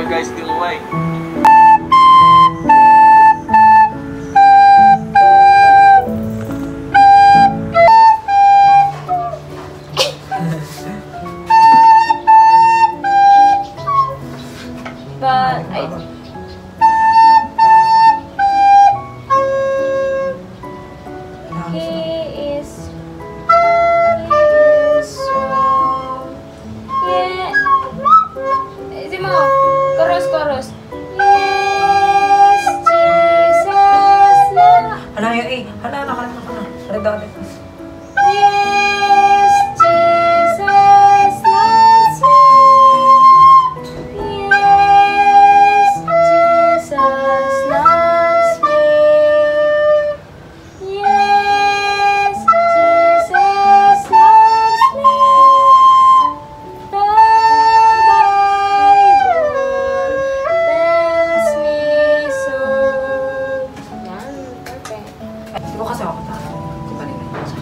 that guy steal away. But he is strong. Yeah. Isi mo, chorus. Yes, Jesus loves. Hala yun eh. Hala na. Redate. Yes, Jesus loves me. Yes, Jesus loves me. Yes, Jesus loves me. The Bible tells me so. Yan, perfect. Di ko kasi ako na. Di ba rin siya?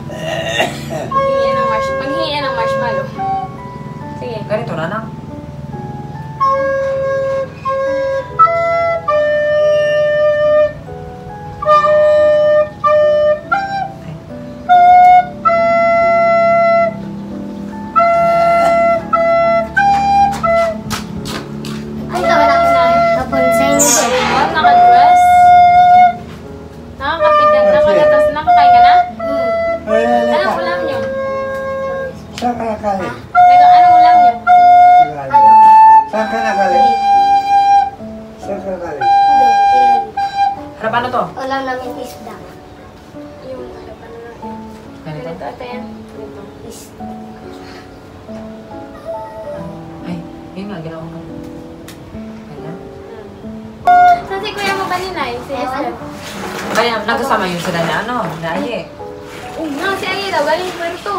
Maghingi ng marshmallow. Sige. Ganito na lang. Ay, wala ko na. Napansin niyo ba? Wow, naka-dress. Nakakapitan, nakagatas, nakakain ka na? Anong ulam niyo? Saan ka nakalit? Anong ulam niyo? Saan ka nakalit? Saan ka nakalit? Ano paano to? Wala namin isda. Yung harapan na lang. Ganito? Ganito ata yan. Ganito. Isda. Ay, yun nga, ginawa ko. Ganyan. Saan si kuya mo kanina eh? Si Esther. Kaya nagkasama yun sila na ano, na Aye. No, si Aye daw. Galing Puerto.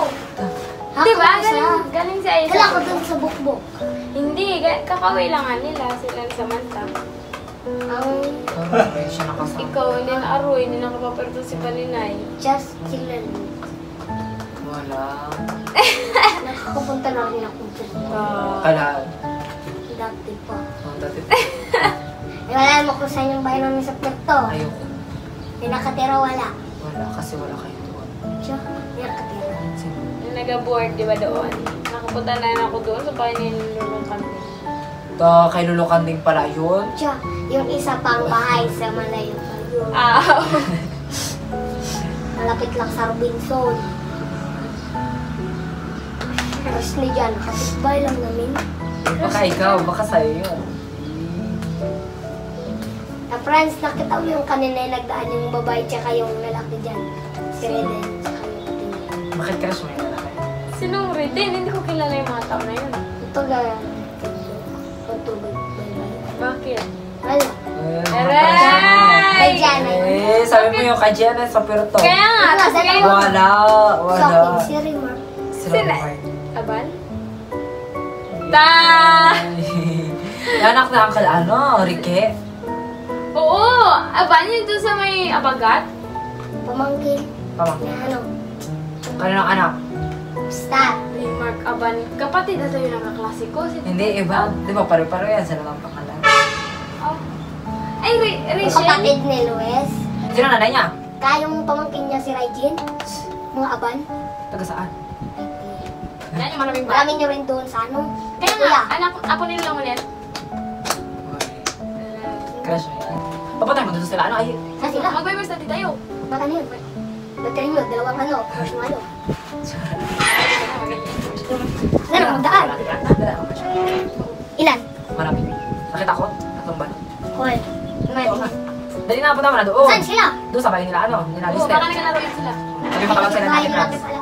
Ako Diba? sa... Galing si Aye. Kala ko dun sa bukbok. Hindi. Kakaway lang nga nila. Sila ni Samantha. Ang Okay, siya nakasama. Ikaw, hindi na Aroy. Hindi na kapaperto si Paninay. just chillen. Wala. Nakakapunta na rin ako dun. Kala. Dati pa. Oh, dati. Eh, wala mo kung saan yung bahay namin sa Puerto. Ayoko. May nakatira wala. Wala, kasi wala kayo doon. Siya, may nakatira. Sino? Yung nag-board, di ba doon? Nakapunta na rin ako doon sa bahay ni Lulong Kami. Kay Lulukan din pala yun. Siya, yung isa pang bahay sa malayo pa yun. Ah, Malapit lang sa Robinson. Tapos ni Jan, kapitbahay lang namin. Baka ikaw, baka sa'yo yun. Na friends, nakita mo yung kanina yung nagdaan yung babae tsaka yung lalaki dyan. Si Reden, tsaka yung tingin. Bakit crush mo yun lalaki? sinong Reden? Hindi ko kilala yung mga tao na yun. Ito lang. Patubig. Bakit? Wala. Aray! Kay Jan. Sabi mo yung kay Jenna sa Puerto. Kaya nga, Wala, tapos dalawa. ngayon, Wala. Sa akin, si Rimar. Sila Sila. Mark. Aban? Ta! Anak na Uncle ano, Rike. Oo! Aban yun doon sa may abagat? Pamangkin. Pamangkin. Na ano, Kaninong anak? stat. Ni Mark Aban. Kapatid na tayo ng kaklase ko. Si Hindi, iba. Di ba, pare-pare yan. Sila lang pangalan. Oh. Ay, Rachel? Kapatid ni Luis. Sino nanay niya? Kayong pamangkin niya si Raijin. Mga aban. Taga saan? Yan yung maraming ba? Marami niyo rin doon sa ano. Kaya nga, anak, apo nila lang ulit. Crush mo yan. Papatay mo doon sa sila. Ano ay? Sa sila. Mag-vibers natin tayo. Baka na yun. Battery nyo, dalawang ano. Yung ano. Ano, magdaan. Dala ako siya. Ilan? Marami. Nakita ko. Tatlong ba? Hoy. Oo nga. Dali na punta mo na doon. Saan sila? Doon sa bahay nila, ano? Nila Oo, Lister. baka naglalaro ulit sila. Sabi makawag sila Bahay natin, nila Rams. pala.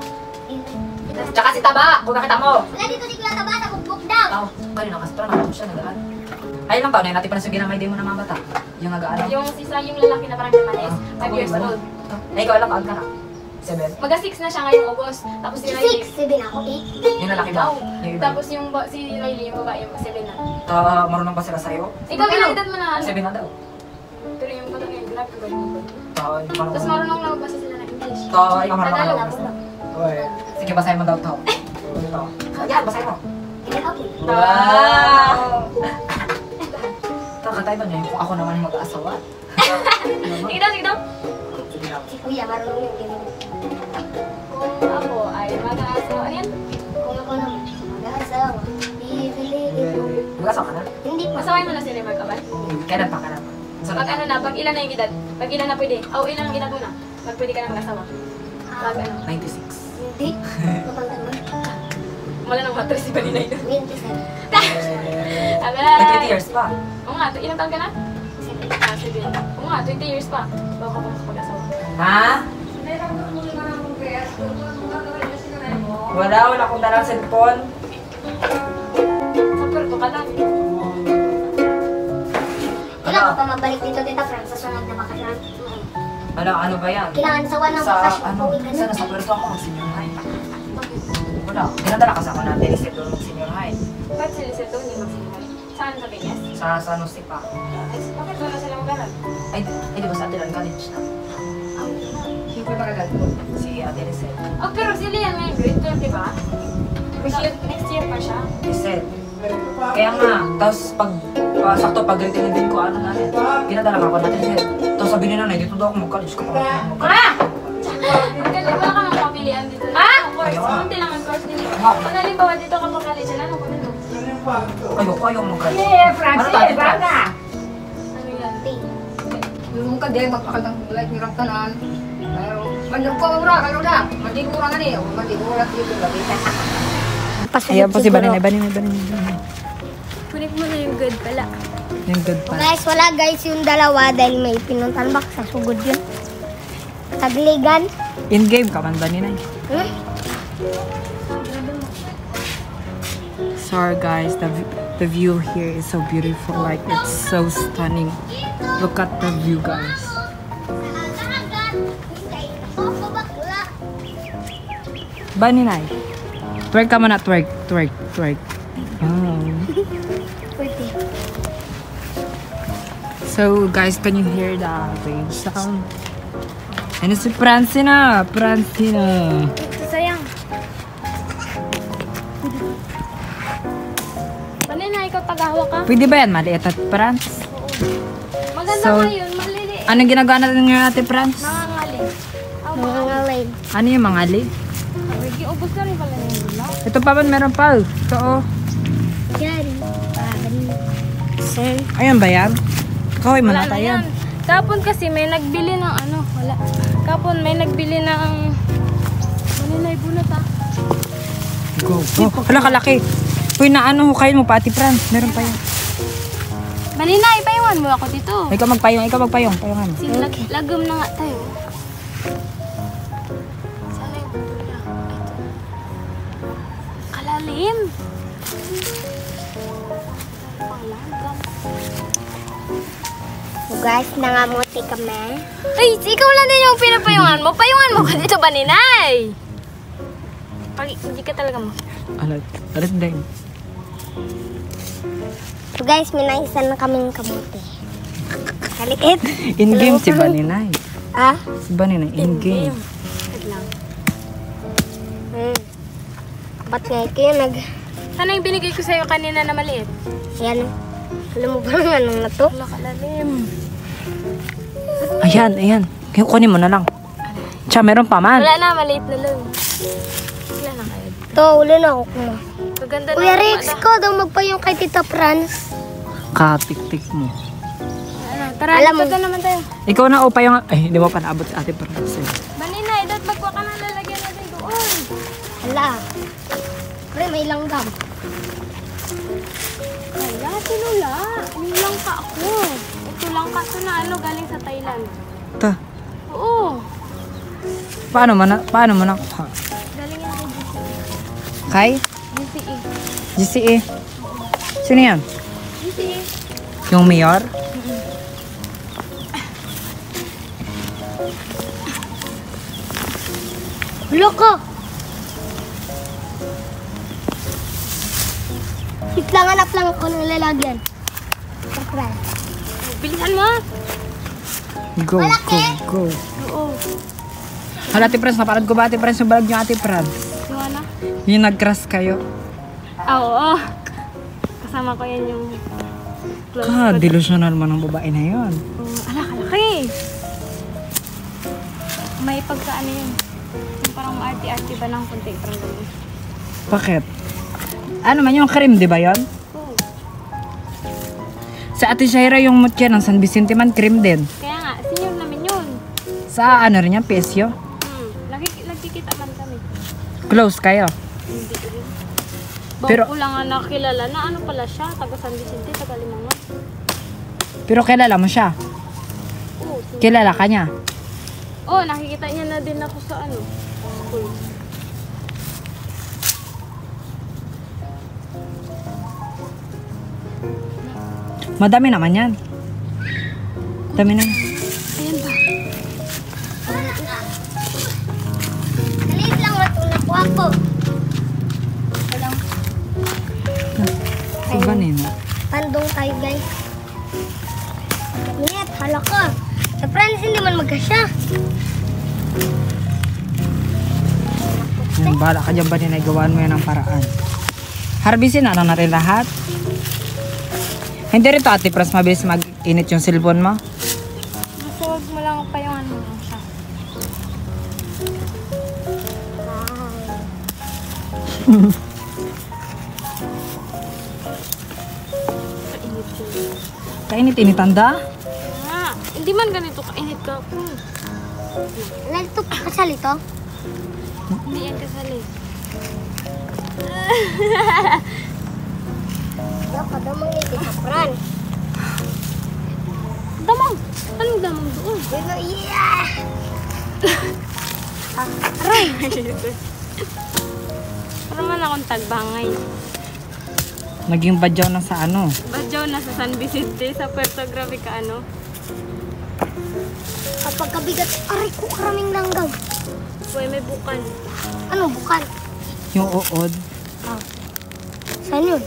Tsaka si Taba, kung nakita mo. Wala dito si Kuya Taba, nabugbog daw. Tao, kanina kasi parang nakapos siya, nagaan. Ay, ilang taon na yun, natin pa na sugi ng may demo ng mga bata. Yung nagaan. Yung isa, yung lalaki na parang Germanes, 5 years old. Ay, ikaw ilang taon ka na? 7. Maga-6 na siya ngayong August. Tapos si Riley. 6, 7 ako, 8. Yung lalaki ba? Yung iba. Tapos yung si Riley, yung babae, 7 na. Marunong ba sila sa'yo? Ikaw, ilang edad mo na ano? 7 na daw. Pero yung bata ngayon, grabe ko ba yung Hindi marunong. Tapos marunong na magbasa sila ng English. Ikaw marunong ka Tagalog. lang. Uy, sige, basahin mo daw to. Ito. Yan, basahin mo. Ilan ako? Wow! ba niya kung ako naman yung mag-aasawa? Sige daw, sige daw. Sige lang. Si Kuya, marunong yung ganun. Kung ako ay mag-aasawa. Ano yan? Kung ako naman, mag-asawa, bibili ito. Mag-aasawa ka na? Hindi pa. Masaway mo na si River ka ba? Kailan pa, kailan pa? Pag ano na, pag ilan na yung edad? Pag ilan na pwede? Ilan ang edad mo na? Pag pwede ka na mag-asawa? Pag ano? 96. Hindi. Matanda na. Wala nang matres si Baninay doon. 27. May 20 years pa. Oo nga, ilang taon ka na? 7. Oo nga, 20 years pa. Bago ka pa makapag-asawa. Ha? Wala akong dalang cellphone. Sa Puerto ka lang. Kailangan ko pa magbalik dito, Tita Fran, sa sunod na bakasyon. Ano ba yan? Kailangan sa walang Sa, bakasyon, ano, pauwi ka na. sana sa Puerto ako mag-senior high. Wala, dinadala kasi ako na Tenisip doon mag-senior high. Ba't sila sa doon yung magsinungaling? Saan sa Piñas? Sa San Jose pa. Ay, bakit wala sila mag-aral? Ay, di ba sa Atilan College na? Siyempre magagal po. Si Ate Lisette. Oh, pero sila yan ngayon, grade 12, di ba? Next year pa siya. Lisette. Kaya nga, tapos pag sakto pag grade 11 ko, ano na rin, pinadala ka ako natin Lisette. Tapos sabi ni nanay, dito daw ako mag-college ka pa. Magaling, wala ka nang mapilian dito. Ah! Course, kunti lang ang course din. Kung halimbawa dito ka mag-college, ano ko dito? Ayoko mag-college. Francis, baka! Ano yan? Yung ka din, magpakaldang like ni Ramtanan. Mandag ko ang ano na, mandigura nga niyo. Mandigura dito, bagay. Ayan po si Baninay. Kunin mo na yung good pala. Yung good Guys, wala guys yung dalawa dahil may pinuntan bak sa sugod yun. Tagligan. In-game ka man, Baninay. Hmm? Sorry guys, the view here is so beautiful. Like, it's so stunning. Look at the view, guys. Baninay. Twerk ka muna, twerk. Oh. Pwede. So guys, can you hear the wave sound? Ano si Francina? Ito sayang. Kanina, ikaw tagahawak ka? Pwede ba yan? Maliit at Franz? Maganda So, nga yun, maliliit. Anong ginagawa natin ngayon ate Franz? Nangangaling. Mga ngalay. Ano yung mga ali? Ricky, ubos na rin pala yung gula. Ito pa man, meron pa. Ito oh. Yan. Sir. Ayun ba yan? Kaway mo Wala na na tayo. yan. Kapon kasi may nagbili ng ano, wala. Kapon may nagbili ng... Ano na ibunot ah. Go. Hala kalaki. Uy, na ano, hukayin mo pa ate Franz. Meron pa yan. Manina, ipaiwan mo ako dito. Ikaw magpayong. Payongan mo. Lagom na nga tayo. Sana yung bula. Ito. Kalalim. Panglagam. So guys, nangamuti kami. Ay, ikaw lang din yung pinapayungan mo. Payungan mo ka dito, Baninay. Pag hindi ka talaga mo. Alas din. So guys, may naisan na kaming kamuti. Kaliit. In-game si Baninay. Ah? Si Baninay, in-game. Wait lang. Ba't nga kayo Sana yung binigay ko sa'yo kanina na maliit. Yan. Alam mo ba naman anong na to? Wala kalalim. Ayan. Kaya kunin mo na lang. Tsaka meron pa man. Wala na, maliit na lang. Wala na kayo. To, ulo na ako kuma. Maganda na. Kuya Rex, ikaw daw magpayong kay Tita Franz. Katik-tik mo. Ano, tara, Alam mo. dito na naman tayo. Ikaw na upa yung... Ay, hindi mo pa naabot si ate Franz. Baninay, dapat magkuha ka ng lalagyan natin doon. Hala. Pre, may langgam. Wala, sinula. Nilang ka ako. Ito lang ka to na ano, galing sa Thailand. Ta. Oo. Paano mo nakuha? Galing yan kay Kay? GCE. GCE. Sino yan? GCE. Yung mayor? Loko! Hanap lang ako ng lalagyan. Tita Franz. Bilisan mo. Go. Oo. Hala, ate Franz, naparad ko ba ate Franz yung balag niyo ate Franz? Yung ano? Yung nag-crush kayo. Oo. Kasama ko yan yung Delusional mo ng babae na yun. Ala, kalaki. May pagkaano yun. Yung parang maarti-arti ba ng konti, parang gano'n. Bakit? Ano man yung cream, di ba yun? Oo. Sa Ate Shaira yung mutya ng San Vicente man, cream din. Kaya nga, senior namin yun. Sa ano rin yan, Pesyo? Nagkikita man kami. Close kayo. Hindi ko rin. Pero- Bago ko lang nga nakilala na ano pala siya, taga San Vicente, taga Limangan. Pero kilala mo siya? Oo. Kilala ka niya? Oo, nakikita niya na din ako sa ano, school. Madami naman yan. Dami na. Ayan ba? Maliit lang na ito nakuha ko. Iba nino. Tandong tayo guys. Minit, hala ka. Sa friends hindi man magkasya. Yung bala ka dyan ba nila, gawaan mo yan ng paraan. Harbisin na rin lahat. Hindi rin to, Ate Pras, mabilis mag-init yung cellphone mo. Basta huwag mo lang payungan mo lang siya. Kainit yun. Kainit-init tanda. Hindi man ganito kainit ka. Nalito pa kasal ito. Hindi yan kasali. Dapat damang ito sa fran. Damang! Anong damang doon? Pero yeah! Aray! Parang man akong tagbangay. Naging badyaw na sa ano. Badyaw na sa San Vicente, sa Puerto Grabe ka ano. Kapag kabigat, aray ko karaming langgam. Uy, may bukan. Ano, bukan? Yung uod. Saan yun?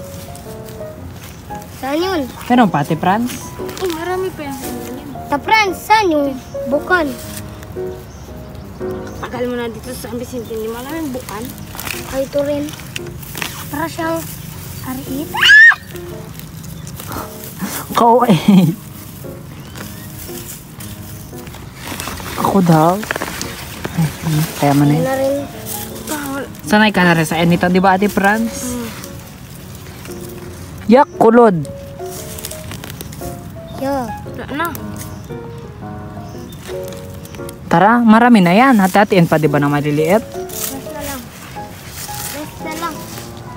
Saan yun? Meron pa, Ate Franz? Oh, marami pa yung sinilim. Sa friends, saan yung bukan? Tagal mo na dito sa San Vicente, hindi mo alam yung bukan. Ay, ito rin. Para siyang ariit. Ikaw eh. Ako daw. Ay, kaya man Ay eh. na rin. Sanay ka na rin sa enito, di ba, Ate Franz? Yak, kulod. Yeah. Wala na. Tara, marami na yan. Hati-hatiin pa, di ba, na maliliit? Rest na lang. Rest na lang.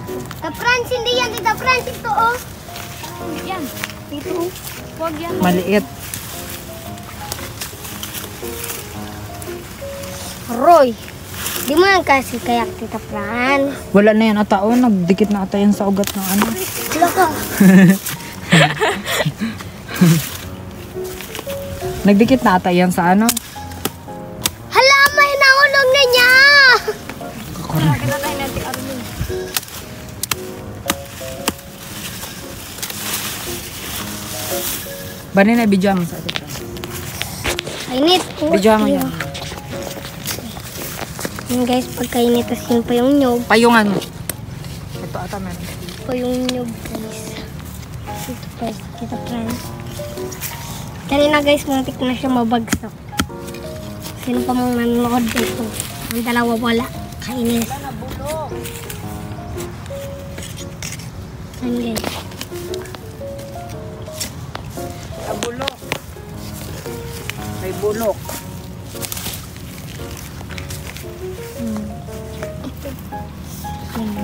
Tita Franz, hindi yan. Tita Franz, ito oh. Hindi yan. Dito oh. Huwag yan. Maliit. Roy, di mo yan kasi kayak Tita Franz. Wala na yan ata. Oh, nagdikit na ata yan sa ugat ng ano. Wala ka. Nagdikit na ata yan sa ano. Hala, may nahulog na niya. Kita tayo natin Armin. Bani na, video mo sa Ate Franz. Kainit. Video mo yan. Yan guys, pagkainit, tas yun pa yung nyog. Payungan mo. Ito ata meron. Pa yung nyog guys. Ito pa, Tita Franz. Kanina guys, muntik na siya mabagsak. Sino pa mong nanonood dito? Ang dalawa wala. Kainis. Yan guys. Bulok. May bulok.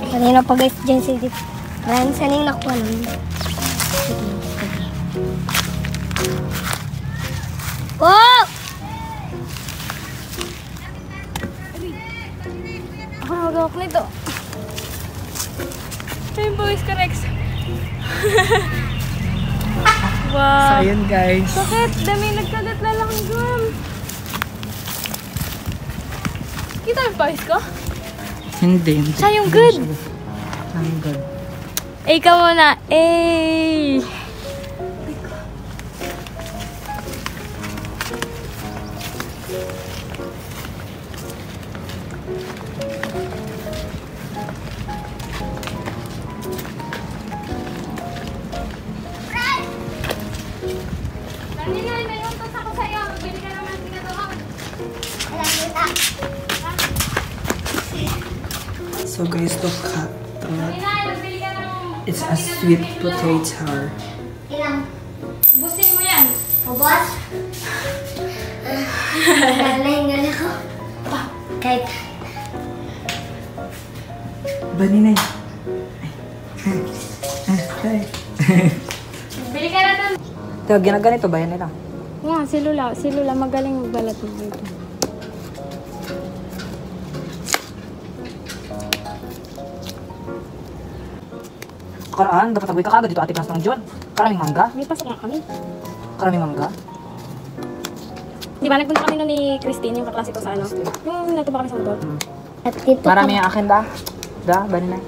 Kanina pa guys dyan si Tita Franz. Ano yung nakuha namin? Sige, sige. Oh! Ako na magawak nito. Ay, boys ka, Rex. So, Wow. ayun guys. Bakit? Dami nagkagat na lang gum. Kita yung pawis ko? Hindi. Siya yung good. Ang good. Eh, ikaw muna. Eh. So guys, look at it's a sweet potato. Busin mo yan. Ubos? Galing ako. Kahit. Baninay. Bili ka na ng... Ito, ginaganito ba yan nila? Oo, si Lula magaling magbalat ng dito. Karaan, dapat agoy ka kagad dito ati Pras ng John. Karaming mangga. May pasok nga kami. Karaming mangga. Di ba nagpunta kami nun ni Christine, yung kaklase ko sa ano? Yung natuba kami sa motor. At dito Marami ang akin da. Da, Baninay.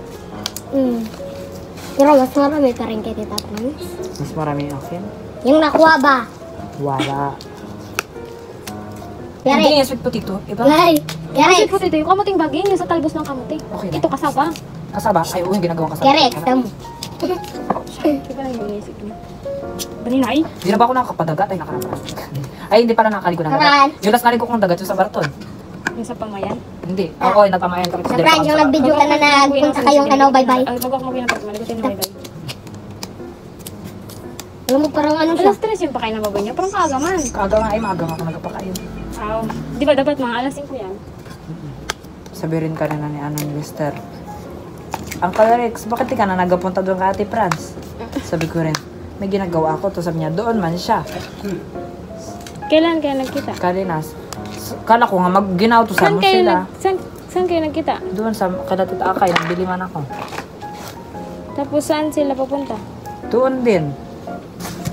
Pero mas marami pa rin kay Tita Franz. Mas marami ang akin. Yung nakuha ba? Wala. Yari. Hindi yung sweet potato. Iba? Yari. Kasi Yari. po dito, yung kamuting baging, yung sa talbos ng kamuti. Okay na. Ito kasaba. Kasaba? Ay, oo, yung ginagawang kasaba. Yari, extra mo. Di ba lang yung inisip niya? Baninay? Hindi na ba ako nakakapadagat? Ay, nakarapras. Ay, hindi pala nakakaligo ng Karan. dagat. Yung last naligo kong dagat yung sa Baraton. Yung sa pamayan? Hindi. Ako, nagpamayan kami. Sa Franz, yung nag-video ka na nagpunta kayong ano, bye-bye. Ay, bago ako mag-pinapag, malagutin na bye-bye. Alam mo, parang ano siya. Alas 3 yung pakain na baboy niya, parang kaaga man. Kaaga nga ay maaga nga ako nagpapakain. Aw. Di ba dapat mga alas 5 yan? Sabi rin kanina ni ni Mister. Uncle Rex, bakit di ka na nagapunta doon kay Ate Franz? Sabi ko rin, may ginagawa ako to. Sabi niya, doon man siya. Kailan kayo nagkita? Kalinas. Kala ko nga, ginaw to sa mo sila. Saan kayo nagkita? Doon sa Kalatita Akay, nagbili man ako. Tapos saan sila papunta? Doon din.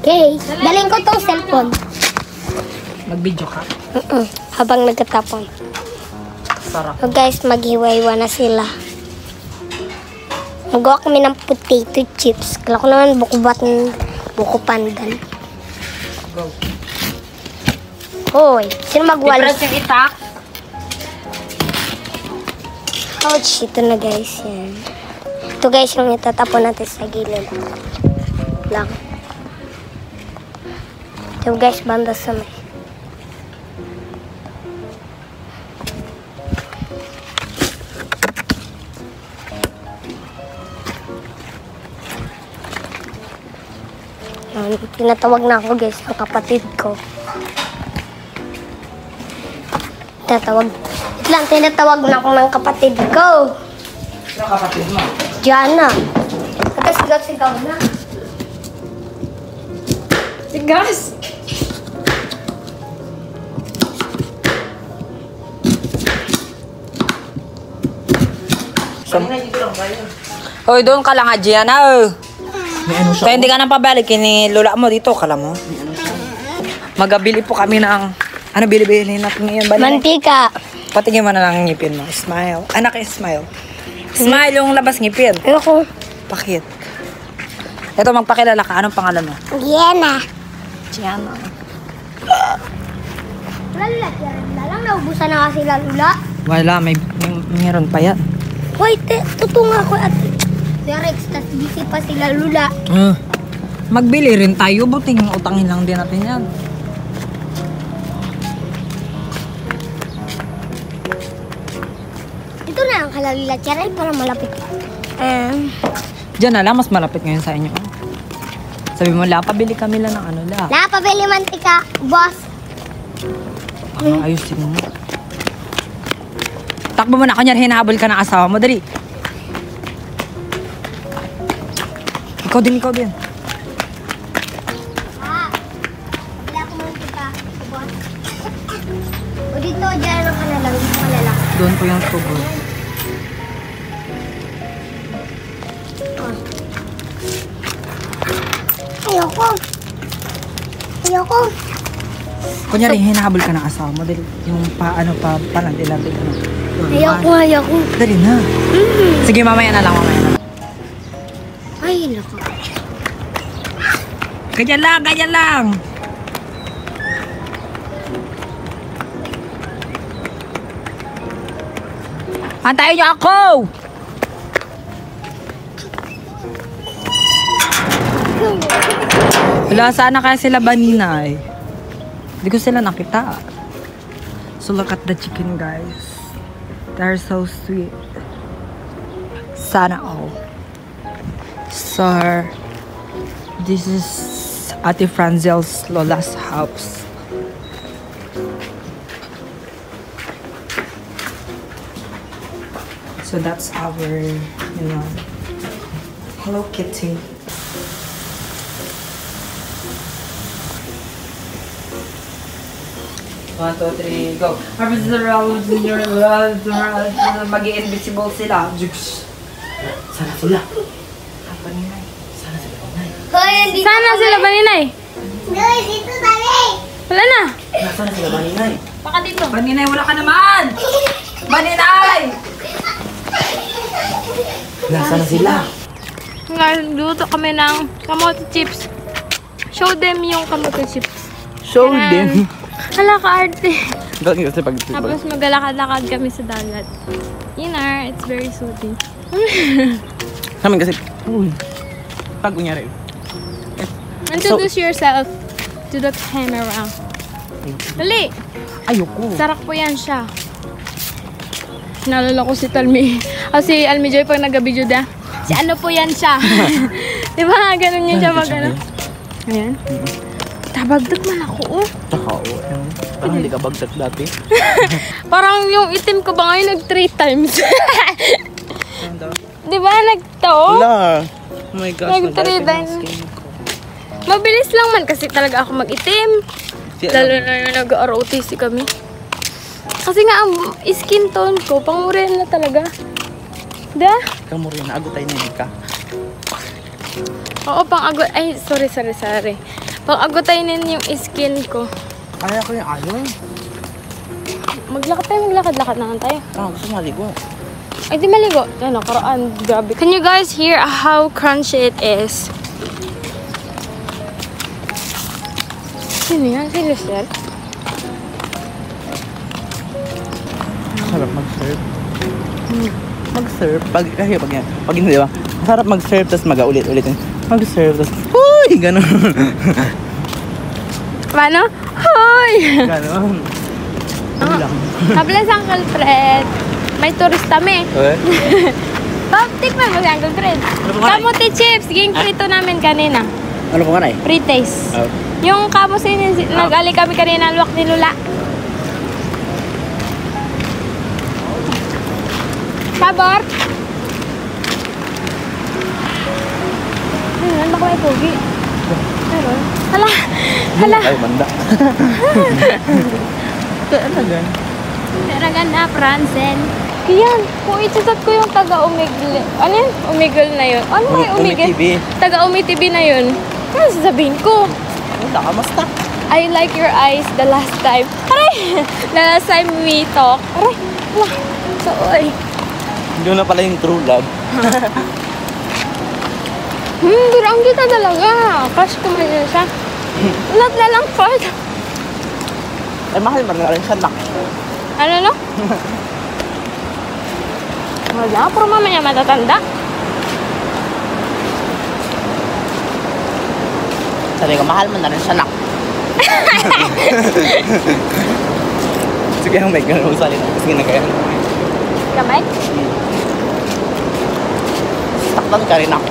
Okay, daling ko tong cellphone. Mag-video ka. Habang nagkatapon. Sarap. So guys, maghiwa-hiwa na sila. Magawa kami ng potato chips. Kala ko naman buko pandan. Go. Hoy, sino magwalis? yung itak. Ouch, ito na guys. Yan. Ito guys yung itatapon natin sa gilid. Lang. Ito guys, banda sa may. Yan, tinatawag na ako guys, ang kapatid ko. Tinatawag na ako ng kapatid ko. Sino kapatid mo? Diana. Nagkasigaw-sigaw na. Sigas! Hoy, doon ka lang, Gianna. May ano siya? Kaya hindi ka nang pabalik, ni lola mo dito, kala mo. Magabili po kami ng, ano bili-bili natin ngayon ba? Mantika. Patingin mo na lang ang ngipin mo. Smile. Anak, smile. Smile yung labas ngipin. Ayoko. Pakit. Ito, magpakilala ka. Anong pangalan mo? Diana. Gianna. Lala, lang naubusan na kasi lalula. Wala, mayroon pa yan. Wait, tutunga ko at Rex, tas busy pa sila lula. Magbili rin tayo. Buting utangin lang din natin yan. Ito na ang kalalula, Cheryl, para malapit. Diyan na lang, mas malapit ngayon sa inyo. Sabi mo, la, pabili kami lang ng ano, la. La, pabili mantika, boss. Ayusin mo. Takbo mo na, kanyar, hinahabol ka ng asawa mo. Dali. Ikaw din. Ah, pabili ako mantika, boss. O dito, dyan ka na lang, dito ka na lang. Doon po yung tubo. Ayoko. Kunyari, hinahabol ka ng asawa mo. Dali. Yung palandilan. Ayoko. Dali na. Sige, mamaya na lang. Ay, naku. Ganyan lang. Antayin niyo ako! Wala, sana kaya sila Baninay. Hindi ko sila nakita. So look at the chicken, guys. They're so sweet. Sana all. So, this is Ate Franzel's Lola's house. So that's our, Hello Kitty. One, two, three, go. Mag-i-invisible sila. Sana sila. Sana sila Baninay. Guys, ito tali! Wala na. Nasaan sila, Baninay? Baka dito. Baninay, wala ka naman! Baninay! Nasaan na sila? Nagluto kami ng kamote chips. Show them yung kamote chips. Show Yan. them. Hala ka, arte. Galing kasi pag Tapos maglalakad-lakad kami sa dagat. It's very soothing. Samin kasi, pag unyari. Introduce yourself to the camera. Dali! Ayoko. Sarap po yan siya. Naalala ko si Talmi. Si Almi Joy pag nag-video da. Si ano po yan siya. Diba? Ganun yun siya mag-ano. Ayan. Tabagdag man ako, oh. Tsaka, parang hindi ka bagsak dati. Parang yung itim ko ba ngayon nag 3 times? Diba? Nagto? Wala. Oh my gosh. Nag 3 times. Mabilis lang man kasi talaga ako mag-itim. Lalo na yung nag-ROTC kami. Kasi nga ang skin tone ko, pang-morena na talaga. Da? Kamu rin, agutay na ka. Oo, pang-agot... Ay, sorry. Pang-agutay na yung skin ko. Kaya ko yung ano. Maglakad naman tayo. Gusto maligo. Ay, di maligo. Ano, karaan. Grabe. Can you guys hear how crunchy it is? Sino yan? Si Lucille? Masarap mag-serve. Mag-serve. Pag hindi, diba? Masarap mag-serve, tapos mag-ulit-ulit. Mag-serve, tapos, huy! Ganon. Paano? Hoy! Ganon. Hablas Uncle Fred. May turista me. Tikman mo si Uncle Fred. Kamote chips. Ging prito namin kanina. Ano po ka na eh? Pre-taste. Yung kamote nag-ali kami kanina luwak ni Lula. Sabor? Ayun, baka may pogi. Pero, hala. Ay, banda. Ano gan? Taragan na, Franzen. Yan, kung itusat ko yung taga-umigil. Ano yun? Umigil na yun. Ano ba yung umigil? Umi-TV. Taga-Umi-TV na yun. Ano sasabihin ko? Wala ka, basta. I like your eyes the last time. Aray! The last time we talk. Aray! Wala. So, ay. Hindi na pala yung true love. Durang kita talaga. Crush ko man yun siya. Not na lang part. Ay, mahal man na rin siya na. Ano no? Wala, pero mamaya matatanda. Sabi ko, mahal mo na rin siya na. Sige, may gano'n salita. Sige na kaya. Kamay? Taktan ka rin ako.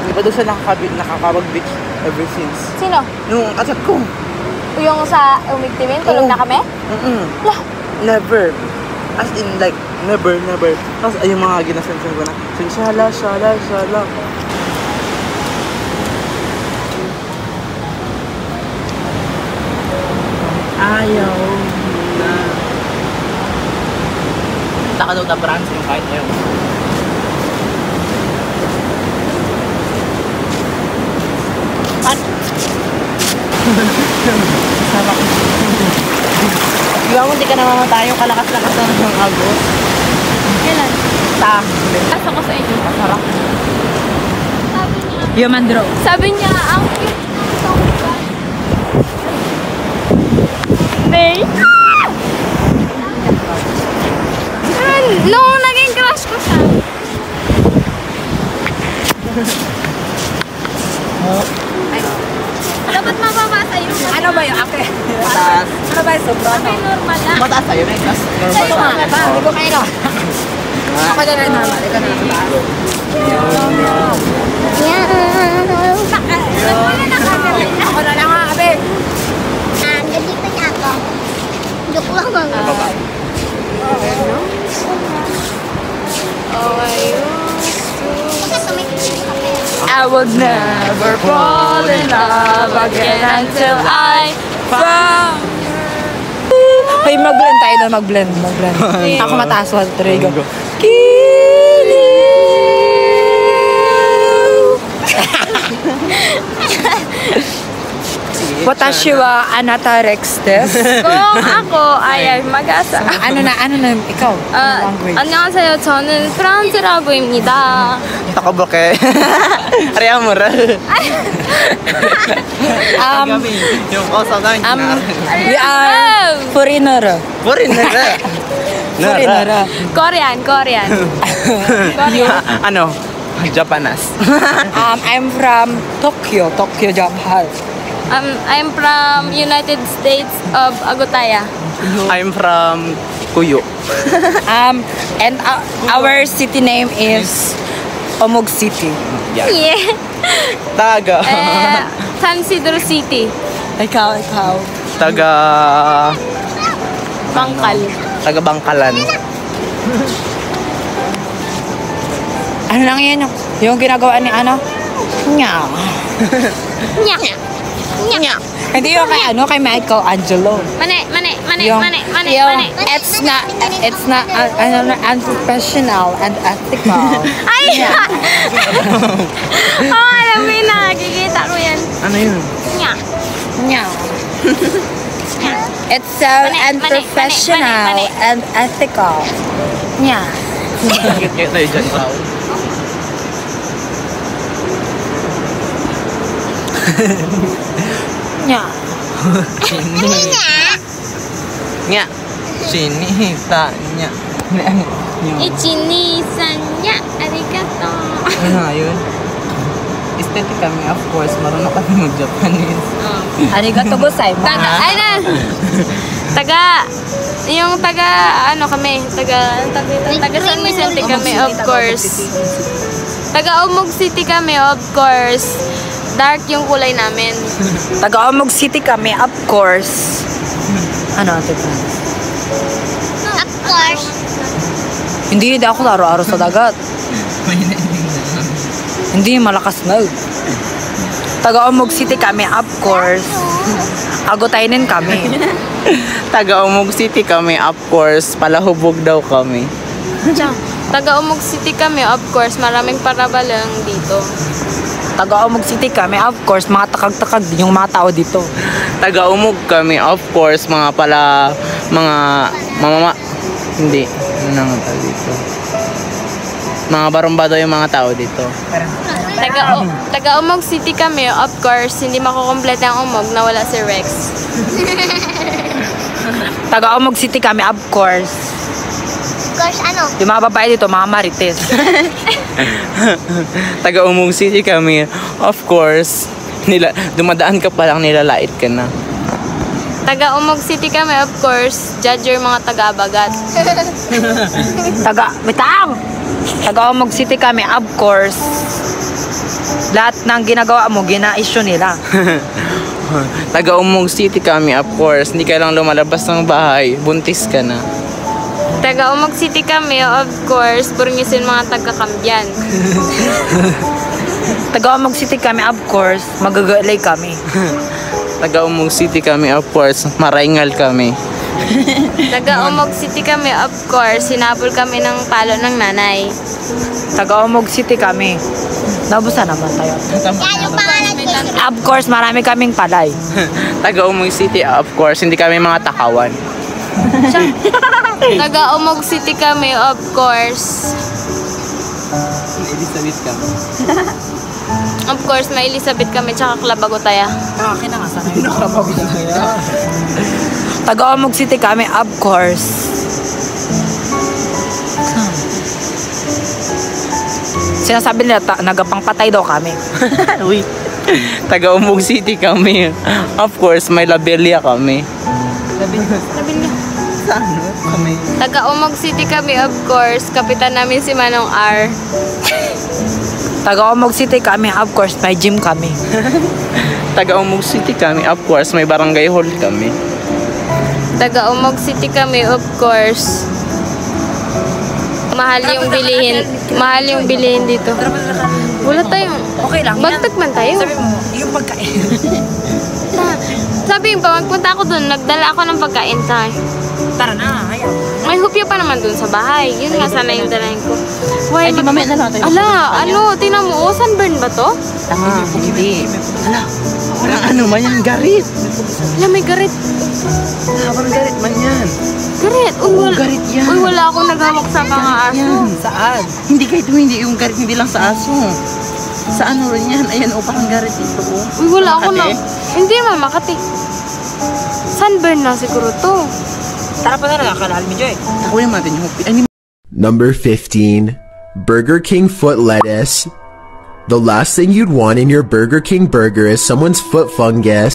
Di ba doon siya nakakabag-beach ever since? Sino? Yung kasat ko. Yung sa Umigtimin? Tulog na kami? Lah. Never. As in like, never. Tapos ay yung mga ginasensan ko na, shala. Ayaw na. Taka daw na brands yung kahit ayaw. Sama ko. Di ba mo, di ka namamatay yung kalakas-lakas na ng agos? Kailan? Asa ko sa inyo. Masarap. Sabi niya. Human draw. Sabi niya, ang cute ng song ba? Bay? Nung naging crush ko siya. Dapat mababa sa'yo. Ano ba yung ate? Mataas. Ano ba yung sobrano? Okay, normal lang. Mataas sa'yo na yung class. Sa'yo nga. Hindi ko kayo. Ako na rin naman. Ikaw na lang. Ako na lang ha, abe. Nandito na ako. Joke lang mga. I would never fall in love again until I found. Hoy, mag-blend tayo doon. Mag-blend. Ako mataas. 1, 3, go. Watashi wa anata rextes. Kung ako ay mag-asa. Ano na, ikaw? Language. 안녕하세요. 저는 프란츠라고입니다. Takabake. Ariamura. Yung kausagan We are foreigner. Foreigner. Korean. Ano? Japanas. I'm from Tokyo, Japan. I'm from United States of Agutaya. I'm from Kuyo. And our city name is Omog City. Yeah. Yeah. Taga. San Isidro City. Ikaw. Taga Bangkal. Taga Bangkalan. Ano lang yan yung ginagawa ni ano? Nya. Hindi yung kay Michael Angelo. Mane. Yung, it's not unprofessional and ethical. Ay! Oh, alam mo yun, nakikita ko yan. Ano yun? Nya. It's so unprofessional and ethical. Nya. Bakit kayo tayo dyan, Pao? Nya. Nga. Sinita. Nga. Ichini-san-nya. Arigato. Ano nga yun? Aesthetic kami, of course. Marunong kami mag-Japanese. Arigato gozaimasu. Taga San Vicente kami, of course. Taga Omog City kami, of course. Dark yung kulay namin. Taga Omog City kami, of course. Ano ito? Of course. Hindi ako araw-araw sa dagat. Hindi, malakas na. Taga Omog City kami, of course. Agutainin kami. Taga Omog City kami, of course. Palahubog daw kami. Taga Omog City kami, of course. Maraming parabalang dito. Taga Omog City kami, of course. Mga takag-takag din yung mga tao dito. Taga Umog kami, of course. Mga hindi. Ano nga tao dito? Mga barumbado yung mga tao dito. Taga Omog City kami, of course. Hindi makukumpleto ang Omog na wala si Rex. Taga Omog City kami, of course. Of course, ano? Yung mga babae dito, mga marites. Taga Umog City kami, of course. Dumadaan ka pa lang, nilalait ka na. Taga Omog City kami, of course. Judge yung mga taga-Abagat. Taga Omog City kami, of course. Lahat ng ginagawa mo, gina-issue nila. Taga Umog City kami, of course. Hindi ka lang lumalabas ng bahay, buntis ka na. Taga Omog City kami, of course. Burnisin mga taga-Kambyan. Taga Omog City kami, of course. Magagalay kami. Taga Umog City kami, of course. Maraingal kami. Taga Omog City kami, of course. Sinabol kami ng palo ng nanay. Taga Omog City kami. Nabusan naman tayo. Yan yung pangalan ko. Of course, marami kaming palay. Taga Umog City, of course. Hindi kami mga takawan. Taga Omog City kami, of course. Elizabeth ka. Of course, may Elizabeth kami, tsaka Klabagutaya. Akin na nga sana yun. Taga Omog City kami, of course. Sinasabi nila, nagapangpatay daw kami. Wait. Taga Umog City kami. Of course, may labelia kami. sa ano? Kami. Taga Umog City kami, of course. Kapitan namin si Manong R. Taga Umog City kami, of course, may gym kami. Taga Umog City kami, of course, may barangay hall kami. Taga Umog City kami, of course. Mahal yung bilihin. Mahal yung bilihin dito. Wala tayong... Okay lang. Bagtag man tayo. Sabi mo, yung pagkain. Sabi pa, magpunta ako dun. Nagdala ako ng pagkain tayo. Tara na, ayaw. May hupya pa naman dun sa bahay. Yun nga sana yung dalahin ko. Why, Ay, di mamaya na lang tayo. Ala, ano, tinan mo, sunburn ba to? Tama, hindi. Ala, parang ano man yan, garit. Ala, may garit. Parang garit man yan. Garit. Uy, Oo, garit yan. Uy, wala akong naghamok sa mga aso. Yan, saan? Hindi kahit hindi yung garit, hindi lang sa aso. Sa ano rin yan? Ayan, parang garit ito. Uy, wala ako na. Makati. Hindi naman Makati. Sunburn na siguro to. Tara pa na lang, kalahal mo, Joy. Takunin natin yung hupi. Number 15. Burger King foot lettuce. The last thing you'd want in your Burger King burger is someone's foot fungus.